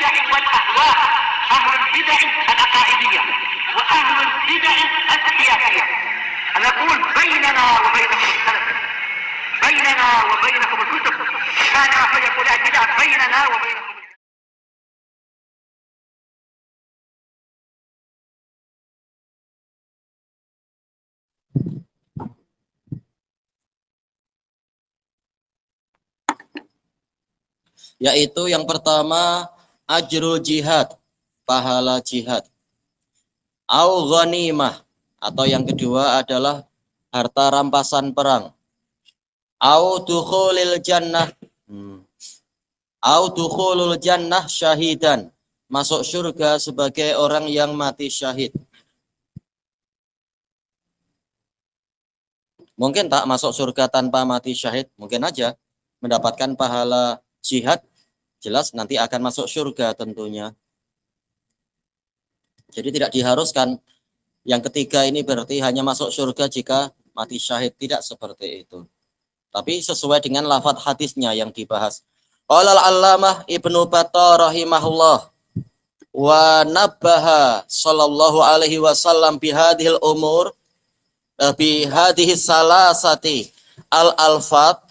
البدع والأهواء، أهل البدع العقائدية وأهل البدع السياسية. نقول بيننا وبينكم السلف، بيننا وبينكم الكتب، كان فيقول البدع بيننا وبينكم. Yaitu yang pertama ajrul jihad, pahala jihad. Au ghanimah, atau yang kedua adalah harta rampasan perang. Au dukhulil jannah, au dukhulul jannah syahidan, masuk surga sebagai orang yang mati syahid. Mungkin tak masuk surga tanpa mati syahid, mungkin aja mendapatkan pahala jihad, jelas nanti akan masuk surga tentunya. Jadi tidak diharuskan yang ketiga ini berarti hanya masuk surga jika mati syahid, tidak seperti itu. Tapi sesuai dengan lafadz hadisnya yang dibahas. Qala al-allamah Ibnu Battah rahimahullah wa nabbaha sallallahu alaihi wasallam bihadhil umur bihadhihi salasati al-alfat.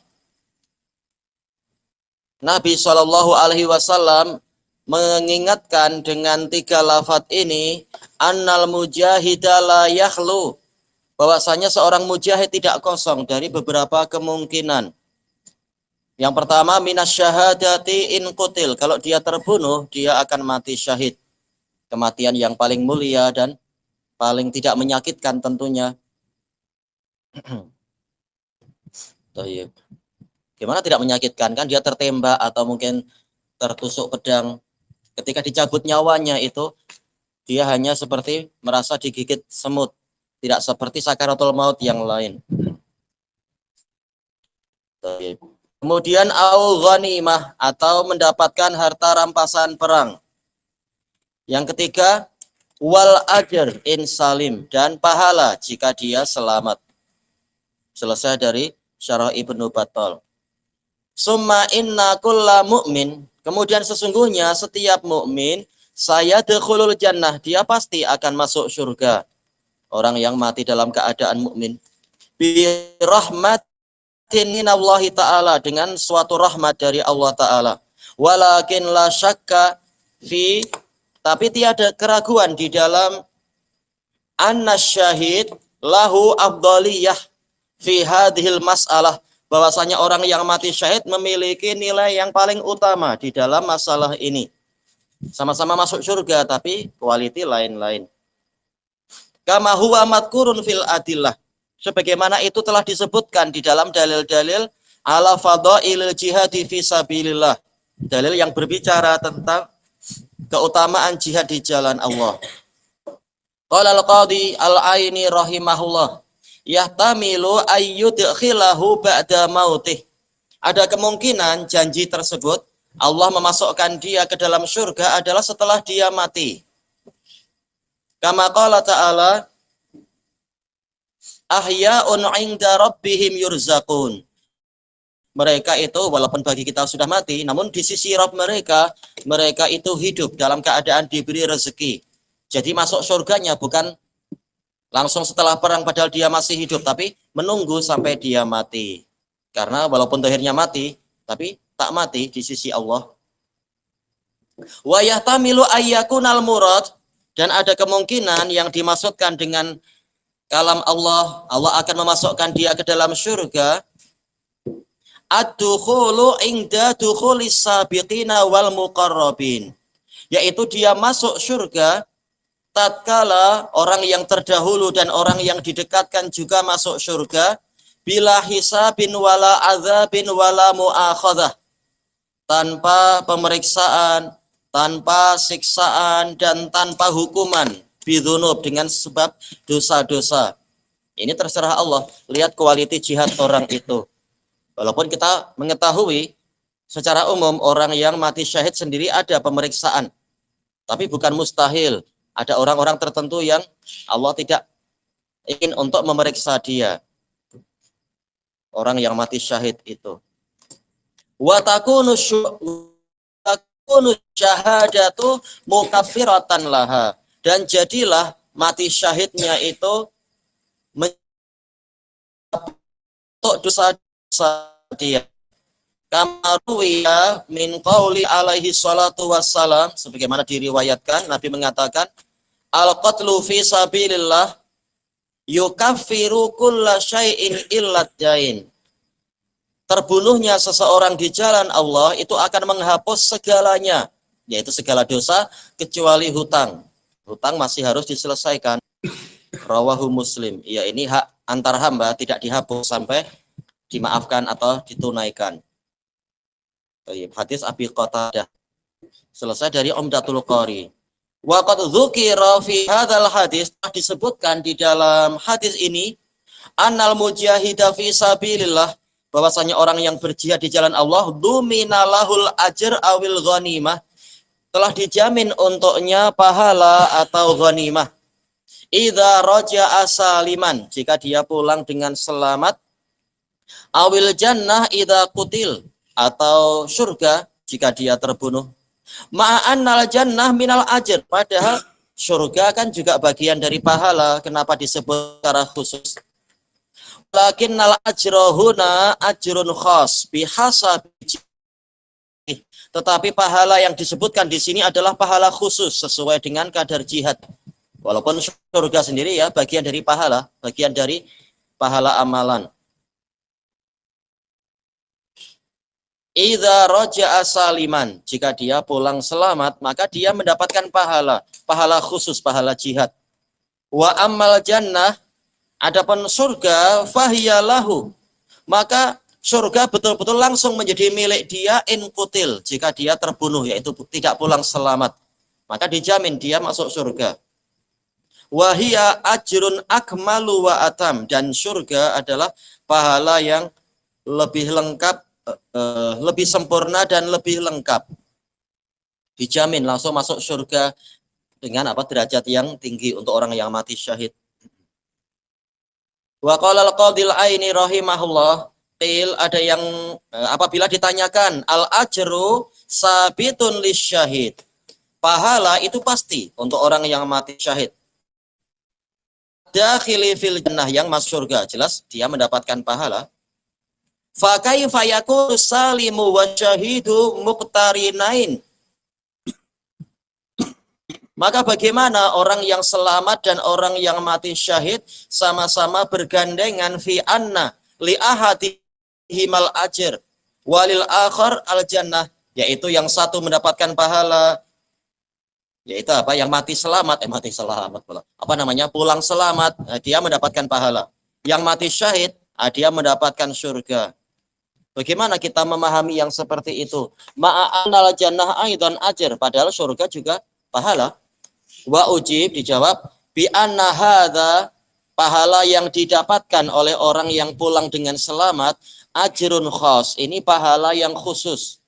Nabi sallallahu alaihi wasallam mengingatkan dengan tiga lafadz ini, annal mujahida la yakhlu, bahwasanya seorang mujahid tidak kosong dari beberapa kemungkinan. Yang pertama minasyahadati in qutil, kalau dia terbunuh dia akan mati syahid, kematian yang paling mulia dan paling tidak menyakitkan tentunya. Gimana tidak menyakitkan? Kan dia tertembak atau mungkin tertusuk pedang. Ketika dicabut nyawanya itu dia hanya seperti merasa digigit semut, tidak seperti sakaratul maut yang lain. Kemudian au ghanimah, atau mendapatkan harta rampasan perang. Yang ketiga wal ajr in salim, dan pahala jika dia selamat. Selesai dari syarah Ibnu Battah. Summa inna kulla mu'min, kemudian sesungguhnya setiap mukmin saya dekhulul jannah, dia pasti akan masuk surga. Orang yang mati dalam keadaan mukmin bi rahmatin minallahi ta'ala, dengan suatu rahmat dari Allah ta'ala. Walakin la syakka fi, tapi tiada keraguan di dalam anna syahid lahu afdaliyah fi hadhil mas'alah, bahwasanya orang yang mati syahid memiliki nilai yang paling utama di dalam masalah ini. Sama-sama masuk surga tapi kualiti lain-lain. Kama huwa madkurun fil adillah, sebagaimana itu telah disebutkan di dalam dalil-dalil ala fadhailil jihadi fi sabilillah, dalil yang berbicara tentang keutamaan jihad di jalan Allah. Qala al-qadhi al-aini rahimahullah, yahtamilu ayyudkhilahu ba'da mautih, ada kemungkinan janji tersebut Allah memasukkan dia ke dalam surga adalah setelah dia mati. Kama qala ta'ala ahya'un 'inda rabbihim yurzaqun, mereka itu walaupun bagi kita sudah mati, namun di sisi Rabb mereka, mereka itu hidup dalam keadaan diberi rezeki. Jadi masuk surganya bukan langsung setelah perang padahal dia masih hidup, tapi menunggu sampai dia mati. Karena walaupun akhirnya mati, tapi tak mati di sisi Allah. Wa yahtamilu ayyakunal murad, dan ada kemungkinan yang dimaksudkan dengan kalam Allah, Allah akan memasukkan dia ke dalam surga. Ad-dukhulu inda dukhulis sabiqina wal muqarrabin, yaitu dia masuk surga tatkala orang yang terdahulu dan orang yang didekatkan juga masuk surga, bila hisabin wala adzabin wala mu'akhadah, tanpa pemeriksaan, tanpa siksaan, dan tanpa hukuman bidzunub, dengan sebab dosa-dosa. Ini terserah Allah. Lihat kualiti jihad orang itu. Walaupun kita mengetahui secara umum orang yang mati syahid sendiri ada pemeriksaan, tapi bukan mustahil. Ada orang-orang tertentu yang Allah tidak ingin untuk memeriksa dia. Orang yang mati syahid itu. Wa takunu syahadatu mukaffiratan laha, dan jadilah mati syahidnya itu untuk dosa-dosa dia. Kama ruwiya min qauli alaihi salatu wassalam, sebagaimana diriwayatkan Nabi mengatakan, al-qatlu fi sabilillah yukaffiru kulla syai'in illa dain. Terbunuhnya seseorang di jalan Allah itu akan menghapus segalanya, yaitu segala dosa kecuali hutang. Hutang masih harus diselesaikan. Rawahu Muslim. Ya, ini hak antar hamba tidak dihapus sampai dimaafkan atau ditunaikan. Hadis Abi Qatadah. Selesai dari Umdatul Qari. Wa qad dzukira fi hadzal hadis, disebutkan di dalam hadis ini, annal mujahida fi sabilillah, bahwasanya orang yang berjihad di jalan Allah, dumina lahul ajr awil ghanimah, telah dijamin untuknya pahala atau ghanimah. Idza raja'a saliman, jika dia pulang dengan selamat, awil jannah idza qutil, atau surga jika dia terbunuh. Ma'annal jannah minal ajr, padahal surga kan juga bagian dari pahala. Kenapa disebut secara khusus? Lakinnal ajrohuna ajrun khas bihasabi, tetapi pahala yang disebutkan di sini adalah pahala khusus sesuai dengan kadar jihad. Walaupun surga sendiri ya bagian dari pahala, bagian dari pahala amalan. Idza raja'a saliman, jika dia pulang selamat, maka dia mendapatkan pahala khusus, pahala jihad. Wa ammal jannah, adapun surga, fahiyalahu, maka surga betul-betul langsung menjadi milik dia in qutil, jika dia terbunuh, yaitu tidak pulang selamat, maka dijamin dia masuk surga. Wa hiya ajrun akmalu wa atam, dan surga adalah pahala yang lebih lengkap, lebih sempurna dan lebih lengkap. Dijamin langsung masuk surga dengan derajat yang tinggi untuk orang yang mati syahid. Wa qala al-qadil aini rahimahullah, qil, ada yang apabila ditanyakan, al ajru sabitun lisyahid, pahala itu pasti untuk orang yang mati syahid. Dakhili fil jannah, yang masuk surga, jelas dia mendapatkan pahala. Fa kaifa yakunu salimu wa syahidu muqtarinain, maka bagaimana orang yang selamat dan orang yang mati syahid sama-sama bergandengan fi anna li ahadihimal ajr walil akhar al jannah, yaitu yang satu mendapatkan pahala, yaitu yang mati selamat, pulang selamat, dia mendapatkan pahala. Yang mati syahid, dia mendapatkan surga. Bagaimana kita memahami yang seperti itu? Ma'anal jannah aidan ajr, padahal surga juga pahala. Wa ujib, dijawab, bi anna hadza, pahala yang didapatkan oleh orang yang pulang dengan selamat, ajrun khas, ini pahala yang khusus.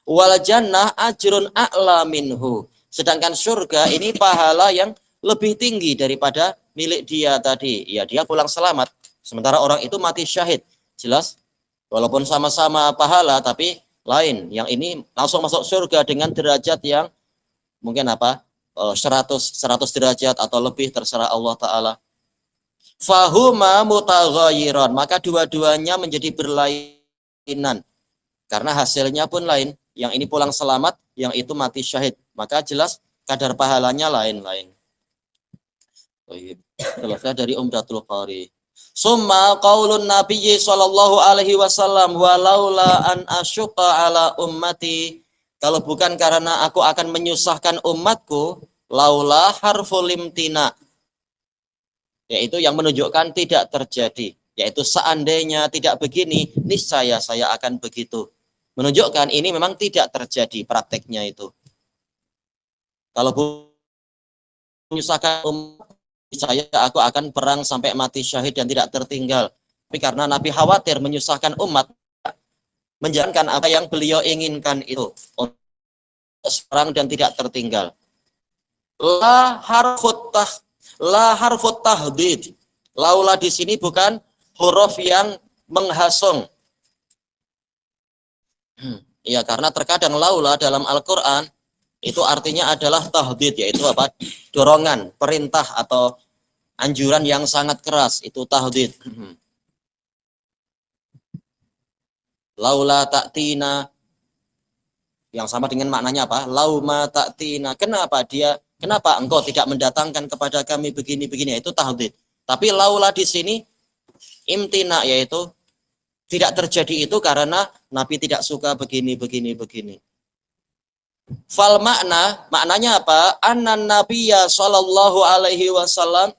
Wal jannah ajrun a'la minhu, sedangkan surga ini pahala yang lebih tinggi daripada milik dia tadi. Ya, dia pulang selamat, sementara orang itu mati syahid. Jelas? Walaupun sama-sama pahala, tapi lain. Yang ini langsung masuk surga dengan derajat yang mungkin 100 derajat atau lebih, terserah Allah Ta'ala. Fahuma mutaghayyiran, maka dua-duanya menjadi berlainan, karena hasilnya pun lain. Yang ini pulang selamat, yang itu mati syahid, maka jelas kadar pahalanya lain-lain. Selesai dari Umdatul Qari. Summa qaulun Nabiyyi sallallahu alaihi wasallam, walaula an asyqa ala ummati, kalau bukan karena aku akan menyusahkan umatku, laula harful limtina, yaitu yang menunjukkan tidak terjadi, yaitu seandainya tidak begini, niscaya saya akan begitu. Menunjukkan ini memang tidak terjadi prakteknya itu. Kalau menyusahkan umat, saya aku akan perang sampai mati syahid dan tidak tertinggal. Tapi karena Nabi khawatir menyusahkan umat, menjalankan apa yang beliau inginkan itu, untuk perang dan tidak tertinggal. La harfut tahdid. Laula di sini bukan huruf yang menghasung. Ya, karena terkadang laula dalam Al-Qur'an itu artinya adalah tahdid, yaitu apa? Dorongan, perintah atau anjuran yang sangat keras, itu tahdid. Laula ta'tina, yang sama dengan maknanya apa? Lauma ta'tina. Kenapa engkau tidak mendatangkan kepada kami begini-begini? Itu tahdid. Tapi laula di sini imtina, yaitu tidak terjadi itu karena Nabi tidak suka begini. Fal maknanya apa? Annan nabiyya sallallahu alaihi wasallam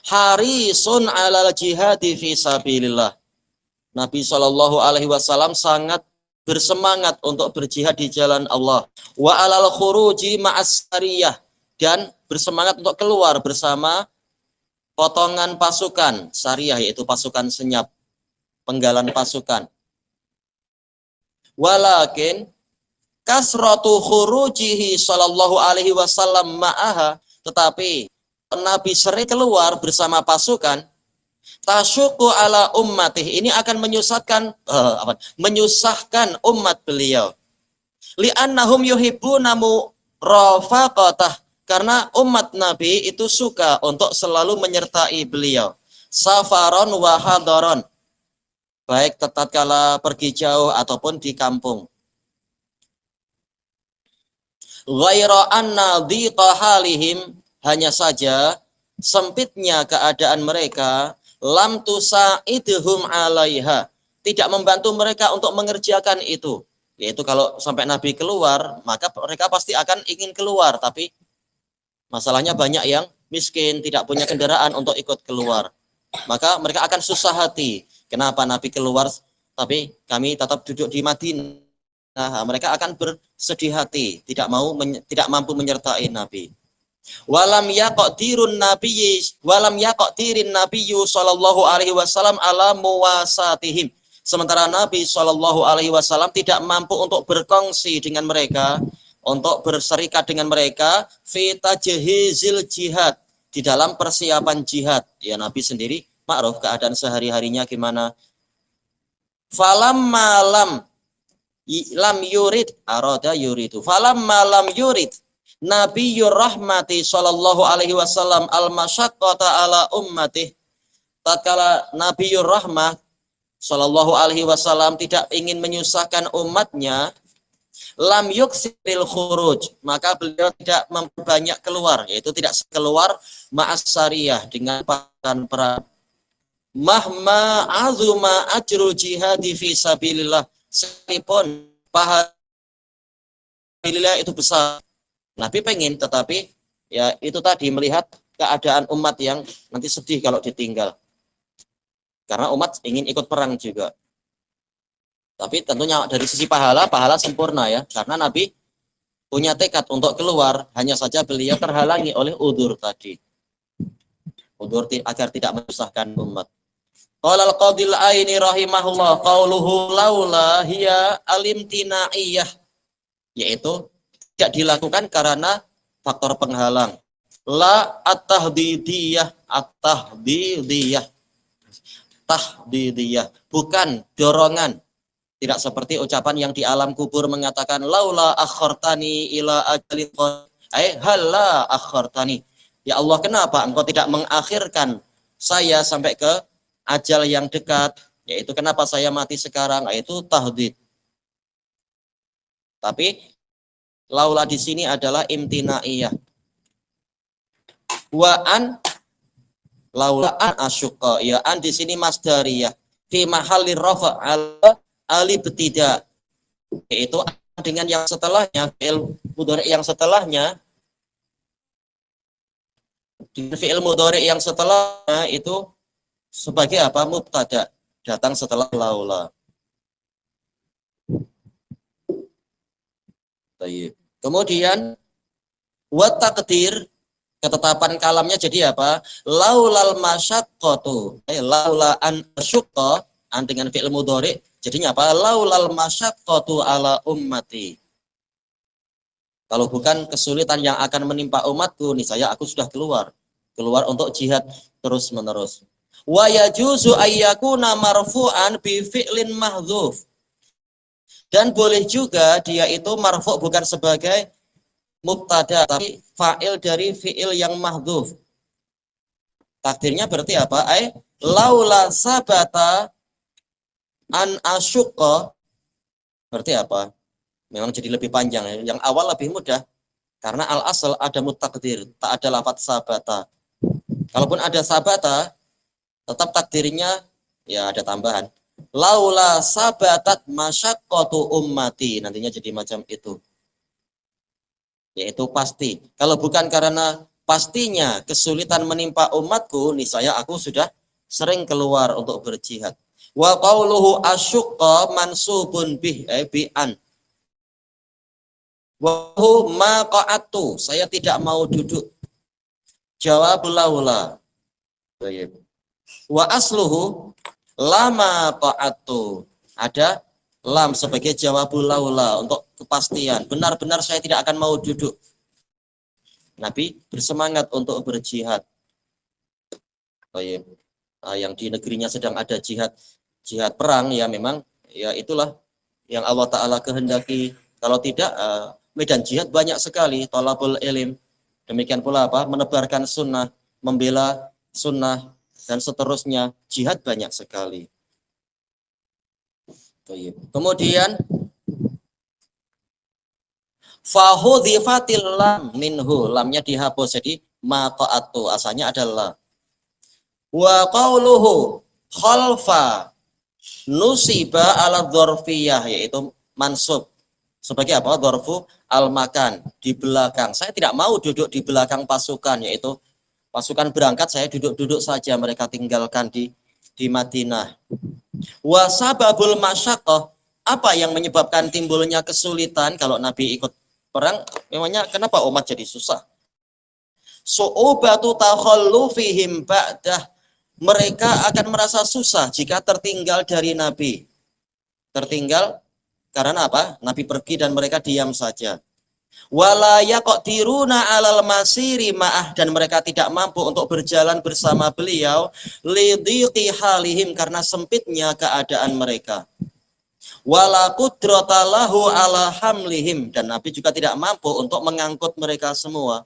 harisun alal jihadi fi sabilillah. Nabi sallallahu alaihi wasallam sangat bersemangat untuk berjihad di jalan Allah. Wa alal khuruji ma'as sariyah, dan bersemangat untuk keluar bersama potongan pasukan. Sariyah yaitu pasukan senyap, penggalan pasukan. Walakin kasratu khurujihi sallallahu alaihi wasallam ma'aha, tetapi Nabi sering keluar bersama pasukan, tasyuku ala ummatih, ini akan menyusahkan umat beliau. Li'annahum yuhibbuna murafaqatah, karena umat Nabi itu suka untuk selalu menyertai beliau. Safaron wa hadaron, baik tatkala pergi jauh ataupun di kampung. Ghaira anna dhiqa halihim, hanya saja sempitnya keadaan mereka, lam tusaidhum alaiha, tidak membantu mereka untuk mengerjakan itu. Yaitu kalau sampai Nabi keluar, maka mereka pasti akan ingin keluar, tapi masalahnya banyak yang miskin, tidak punya kendaraan untuk ikut keluar. Maka mereka akan susah hati. Kenapa Nabi keluar tapi kami tetap duduk di Madinah? Nah, mereka akan bersedih hati, tidak mampu menyertai Nabi. Walam yaqdirun nabiyyu sallallahu alaihi wasallam ala muwasatihim. Sementara Nabi sallallahu alaihi wasallam tidak mampu untuk berkongsi dengan mereka, untuk berserikat dengan mereka fi tajhizil jihad, di dalam persiapan jihad. Ya, Nabi sendiri makruf keadaan sehari-harinya gimana. Falamma lam yurid arada yuridu. Falamma lam yurid Nabiyyur rahmati sallallahu alaihi wasallam al-masyaqqata ala ummatih. Tatkala Nabiyyur rahmah sallallahu alaihi wasallam tidak ingin menyusahkan umatnya, lam yuksiril khuruj, maka beliau tidak memperbanyak keluar, yaitu tidak keluar ma'as sariyah, dengan pasukan perang. Mahma azuma ajru jihadi fi sabilillah, sekalipun pahala itu besar, Nabi pengen, tetapi ya itu tadi, melihat keadaan umat yang nanti sedih kalau ditinggal, karena umat ingin ikut perang juga. Tapi tentunya dari sisi pahala sempurna ya, karena Nabi punya tekad untuk keluar, hanya saja beliau terhalangi oleh udzur tadi, udzur agar tidak menyusahkan umat. Qala al-Qadil Aini rahimahullah, qauluhu laula hiya alimtinaiyah, yaitu tidak dilakukan karena faktor penghalang. La at-tahdidiyah, tahdidiyah, bukan dorongan. Tidak seperti ucapan yang di alam kubur mengatakan laula akhartani ila ajalin halla akhartani, ya Allah, kenapa engkau tidak mengakhirkan saya sampai ke ajal yang dekat, yaitu kenapa saya mati sekarang, yaitu tahdid. Tapi laula di sini adalah imtinaiyah. Wa an laula an asyqa, ya an di sini masdariyah fi mahallir rafa' ala alibtida, yaitu dengan yang setelahnya, fi'il mudhari yang setelahnya, dengan fi'il mudhari yang setelahnya itu sebagai apa? Mubtada, datang setelah laula. Kemudian wa taqdir, ketetapan kalamnya jadi apa? Laulal masyaqqatu, laula an asyqa, an dengan fi'il mudhari jadinya apa? Laulal masyaqqatu ala ummati. Kalau bukan kesulitan yang akan menimpa umatku, niscaya aku sudah keluar untuk jihad terus-menerus. Wa yajuzu ayyakuna marfu'an bi fi'lin mahdzuf. Dan boleh juga dia itu marfu' bukan sebagai mubtada, tapi fa'il dari fi'il yang mahdhuf. Takdirnya berarti apa? Laula sabata an asyuqa. Berarti apa? Memang jadi lebih panjang ya. Yang awal lebih mudah. Karena al-asal ada mutakdir, tak ada lafadz sabata. Kalaupun ada sabata, tetap takdirnya ya ada tambahan. Laula sabatat masyaqqatu ummati, nantinya jadi macam itu. Yaitu pasti. Kalau bukan karena pastinya kesulitan menimpa umatku, niscaya aku sudah sering keluar untuk berjihad. Wa qauluhu asyqa mansubun bi an. Wa ma qa'atu, saya tidak mau duduk. Jawab laula. Wa asluhu lama qa'atu. Ada lam sebagai jawabul laula untuk kepastian. Benar-benar saya tidak akan mau duduk. Nabi bersemangat untuk berjihad. Yang di negerinya sedang ada jihad perang, ya memang ya itulah yang Allah Ta'ala kehendaki. Kalau tidak, medan jihad banyak sekali. Thalabul ilm. Demikian pula apa? Menebarkan sunnah, membela sunnah, dan seterusnya. Jihad banyak sekali. Kemudian fahudhifatil lam minhu, lamnya dihapus jadi maqa'atu, asalnya adalah wa qauluhu khalfa nusiba ala dzarfiyah, yaitu mansub sebagai apa? Dzarfu al makan, di belakang. Saya tidak mau duduk di belakang pasukan, yaitu pasukan berangkat saya duduk-duduk saja, mereka tinggalkan di Madinah. Wa sababul masyaqqah, apa yang menyebabkan timbulnya kesulitan kalau Nabi ikut perang? Memangnya kenapa umat jadi susah? Su'ubatu takhallufihim ba'dah, mereka akan merasa susah jika tertinggal dari Nabi. Tertinggal karena apa? Nabi pergi dan mereka diam saja. Wala yaqdiruna 'alal masiri ma'ah, dan mereka tidak mampu untuk berjalan bersama beliau lidhiqi halihim, karena sempitnya keadaan mereka. Wala qudrata lahu 'ala hamlihim, dan Nabi juga tidak mampu untuk mengangkut mereka semua.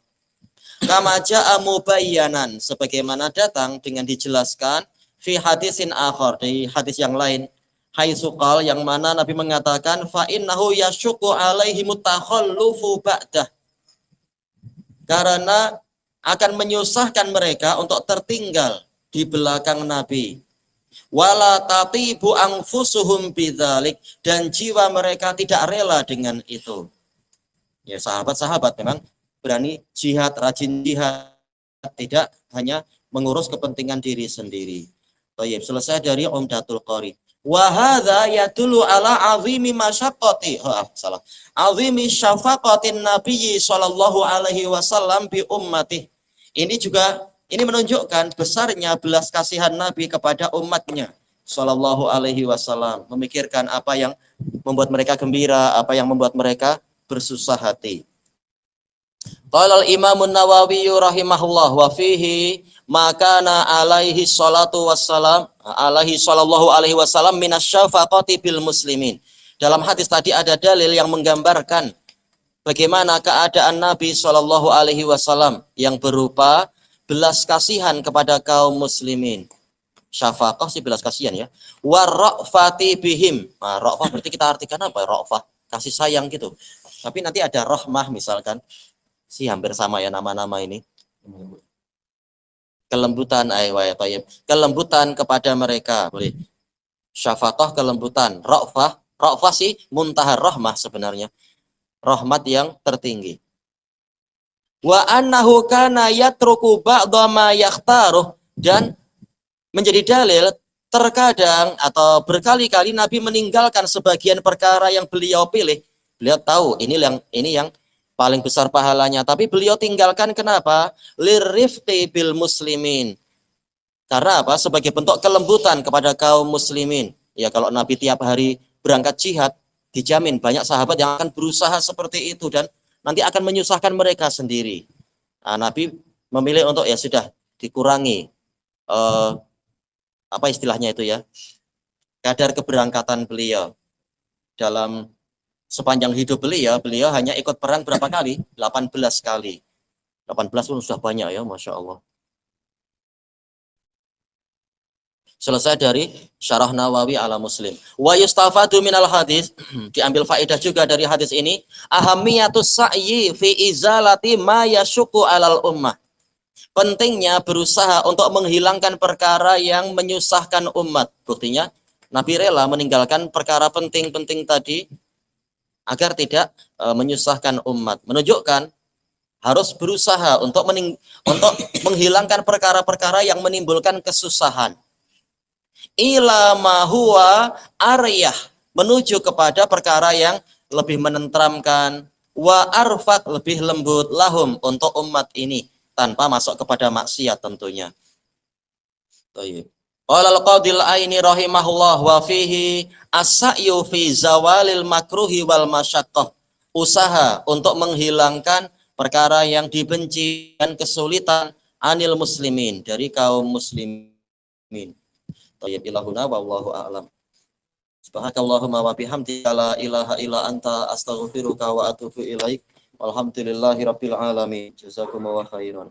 Kama ja'a mubayyanan, sebagaimana datang dengan dijelaskan fi hadisin akhar, di hadis yang lain. Haitsu qala, yang mana Nabi mengatakan fa innahu yasyuqu alaihimut takhallufu ba'dah, karena akan menyusahkan mereka untuk tertinggal di belakang Nabi. Wala tatibu anfusuhum bidzalik, dan jiwa mereka tidak rela dengan itu. Ya, sahabat-sahabat memang berani jihad, rajin jihad, tidak hanya mengurus kepentingan diri sendiri. Baik, selesai dari Umdatul Qari. Wa hadza yadullu ala azimi masyaqqati, azimi syafaqatin Nabi sallallahu alaihi wasallam bi ummati. Ini menunjukkan besarnya belas kasihan Nabi kepada umatnya sallallahu alaihi wasallam, memikirkan apa yang membuat mereka gembira, apa yang membuat mereka bersusah hati. Qala al-Imam an-Nawawi rahimahullah wa fihi makana alaihi salatu wassalam alaihi sallallahu alaihi wasallam minasyafaqati bil muslimin. Dalam hadis tadi ada dalil yang menggambarkan bagaimana keadaan Nabi sallallahu alaihi wasallam yang berupa belas kasihan kepada kaum muslimin. Syafaqah sih belas kasihan ya. Wa ra'fati bihim. Nah, ra'fah berarti kita artikan apa? Ra'fah, kasih sayang gitu. Tapi nanti ada rahmah misalkan. Hampir sama ya nama-nama ini. Kelembutan, kelembutan kepada mereka, boleh. Syafaqah, kelembutan. Ra'fah sih muntahar rahmah sebenarnya. Rahmat yang tertinggi. Wa annahu kana yatruku ba'dha ma yakhtaruh, dan menjadi dalil terkadang atau berkali-kali Nabi meninggalkan sebagian perkara yang beliau pilih. Beliau tahu ini yang paling besar pahalanya, tapi beliau tinggalkan kenapa? Lirifqi bil muslimin. Karena apa? Sebagai bentuk kelembutan kepada kaum muslimin. Ya, kalau Nabi tiap hari berangkat jihad, dijamin banyak sahabat yang akan berusaha seperti itu dan nanti akan menyusahkan mereka sendiri. Nah, Nabi memilih untuk ya sudah dikurangi apa istilahnya itu ya? Kadar keberangkatan beliau dalam Sepanjang hidup beliau hanya ikut perang berapa kali? 18 kali. 18 pun sudah banyak ya, Masya Allah. Selesai dari Syarah Nawawi ala Muslim. Wa yustafadu minal hadis, diambil faedah juga dari hadis ini, ahamiyatus sa'yi fi izalati ma yashuku alal ummah. Pentingnya berusaha untuk menghilangkan perkara yang menyusahkan umat. Buktinya Nabi rela meninggalkan perkara penting-penting tadi agar tidak menyusahkan umat. Menunjukkan harus berusaha untuk menghilangkan perkara-perkara yang menimbulkan kesusahan. Ila ma huwa aryah, menuju kepada perkara yang lebih menenteramkan, wa arfaq, lebih lembut, lahum, untuk umat ini, tanpa masuk kepada maksiat tentunya. Baik. Qala al-Qadil Aini rahimahullah wa fihi as-sa'yu fi zawalil makruhi wal masyaqqah. Usaha untuk menghilangkan perkara yang dibenci dan kesulitan anil muslimin, dari kaum muslimin. Tayyib ilahuna wallahu a'lam. Subhanakallahumma wa bihamdika la ilaha illa anta astaghfiruka wa atubu ilaik. Walhamdulillahi rabbil alamin. Jazakumullahu khairan.